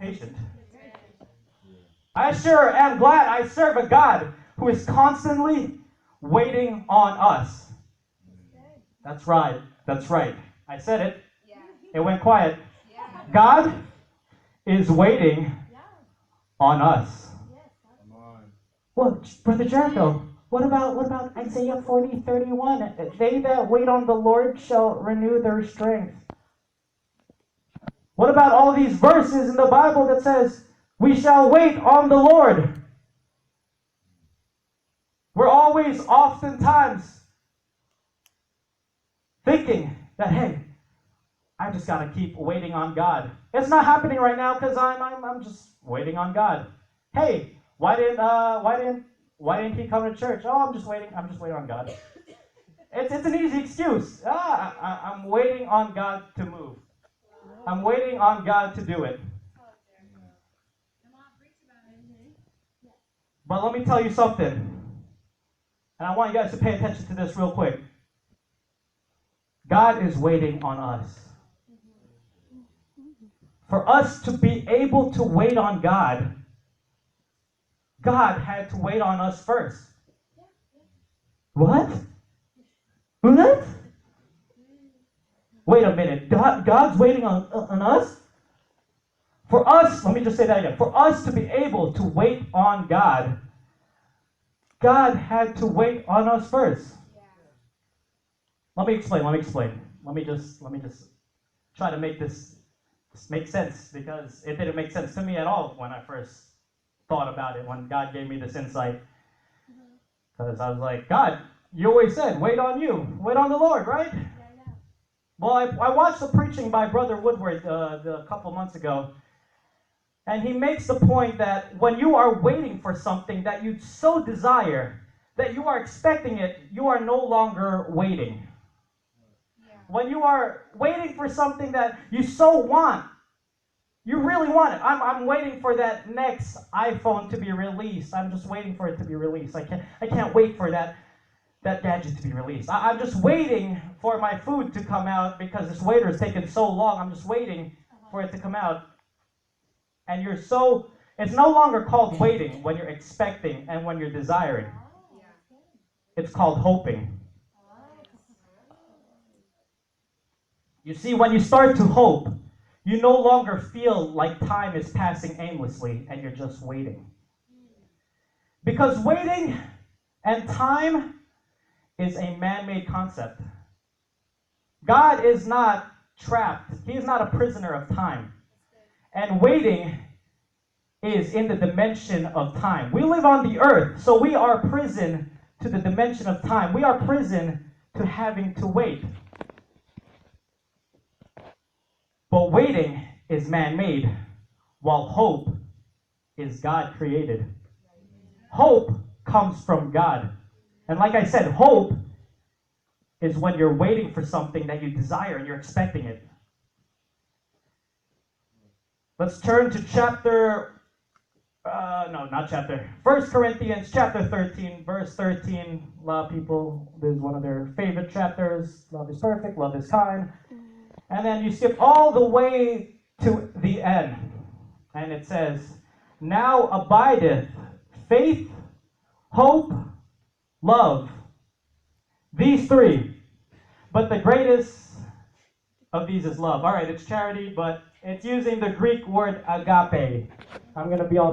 patient. I sure am glad I serve a God who is constantly waiting on us. That's right. That's right. I said it. It went quiet. God is waiting on us. Well, Brother Jericho, what about Isaiah 40:31? They that wait on the Lord shall renew their strength. What about all these verses in the Bible that says, we shall wait on the Lord? We're always oftentimes thinking that, hey, I just got to keep waiting on God. It's not happening right now because I'm just waiting on God. Hey, why didn't he come to church? Oh, I'm just waiting on God. It's an easy excuse. I'm waiting on God to move. I'm waiting on God to do it. But let me tell you something. And I want you guys to pay attention to this real quick. God is waiting on us. For us to be able to wait on God, God had to wait on us first. What? What? Wait a minute. God's waiting on us? For us, let me just say that again. For us to be able to wait on God, God had to wait on us first. Let me explain. Let me just try to make this make sense, because it didn't make sense to me at all when I first thought about it, when God gave me this insight. Because I was like, God, you always said, wait on the Lord, right? Well, I watched the preaching by Brother Woodward a couple months ago, and he makes the point that when you are waiting for something that you so desire, that you are expecting it, you are no longer waiting. When you are waiting for something that you so want, you really want it. I'm waiting for that next iPhone to be released. I'm just waiting for it to be released. I can't wait for that gadget to be released. I'm just waiting for my food to come out because this waiter is taking so long. I'm just waiting for it to come out. And it's no longer called waiting when you're expecting and when you're desiring. It's called hoping. You see, when you start to hope, you no longer feel like time is passing aimlessly and you're just waiting. Because waiting and time is a man-made concept. God is not trapped. He is not a prisoner of time. And waiting is in the dimension of time. We live on the earth, so we are prison to the dimension of time. We are prison to having to wait. But waiting is man-made, while hope is God-created. Hope comes from God. And like I said, hope is when you're waiting for something that you desire and you're expecting it. Let's turn to First Corinthians chapter 13, verse 13. A lot of people, this is one of their favorite chapters. Love is perfect, love is kind. And then you skip all the way to the end. And it says, now abideth faith, hope, love. These three. But the greatest of these is love. All right, it's charity, but it's using the Greek word agape. I'm going to be all